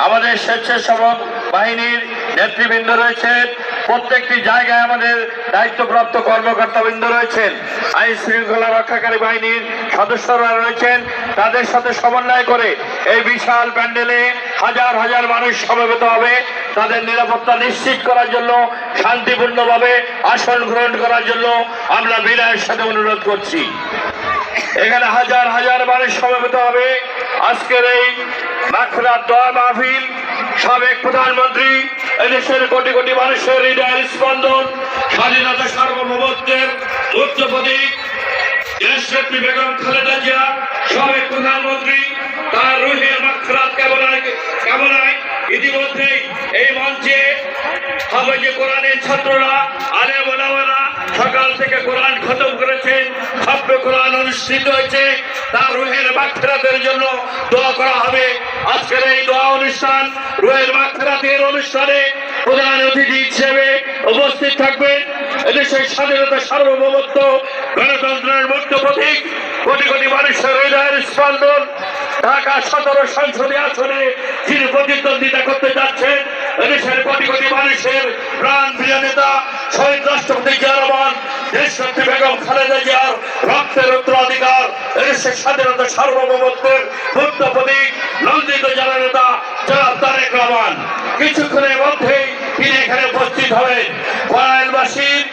আমাদের স্বেচ্ছাসেবক বাহিনীর নেতৃবৃন্দ রয়েছেন, প্রত্যেকটি জায়গায় আমাদের দায়িত্বপ্রাপ্ত কর্মকর্তাবৃন্দ রয়েছেন, আইন শৃঙ্খলা রক্ষাকারী বাহিনীর সদস্যরা রয়েছেন। তাদের সাথে সমন্বয় করে এই বিশাল প্যান্ডেলে হাজার হাজার মানুষ সমবেত হবে। তাদের নিরাপত্তা নিশ্চিত করার জন্য, শান্তিপূর্ণভাবে আসন গ্রহণ করার জন্য আমরা বিনয়ের সাথে অনুরোধ করছি। এখানে হাজার হাজার মানুষ সমবেত হবে। আজকের এই মাগফিরাত দোয়া মাহফিল সাবেক প্রধানমন্ত্রী, এদেশের কোটি কোটি মানুষের হৃদয়ের স্পন্দন, স্বাধীনতা সার্বভৌমত্বের উচ্চ প্রতীক দেশনেত্রী বেগম খালেদা জিয়া সাবেক প্রধানমন্ত্রী, তার রুহের মাগফিরাত কামনায় ইতিমধ্যেই এই মঞ্চে হাফেজে কোরআনের ছাত্ররা, আলেম ওলামারা সকাল থেকে কোরআন খতম করেছেন, খাতমে কোরআন অনুষ্ঠিত হয়েছে। তার রুহের মাগফিরাতের জন্য দোয়া করা হবে। আজকের এই দোয়া অনুষ্ঠান, রুহের মাগফিরাতের অনুষ্ঠানে প্রধান অতিথি হিসেবে উপস্থিত থাকবেন এদেশের স্বাধীনতা সার্বভৌমত্ব গণতন্ত্রের মুক্ত প্রতীক, কোটি কোটি মানুষের হৃদয়ের স্পন্দন, ঢাকা 17 সংসদীয় আসনে যিনি প্রতিদ্বন্দ্বিতা করতে যাচ্ছেন, এদেশের কোটি কোটি মানুষের প্রাণ প্রিয় নেতা শহীদ রাষ্ট্রপতি জিয়া রহমান, দেশনেত্রী বেগম খালেদা জিয়ার রক্তের উত্তরাধিকার, এদেশের স্বাধীনতা সার্বভৌমত্বের মুক্ত প্রতীক, নন্দিত জননেতা জনাব তারেক রহমান। কিছুক্ষণের মধ্যেই তিনি এখানে উপস্থিত হবেন। করাইলবাসীর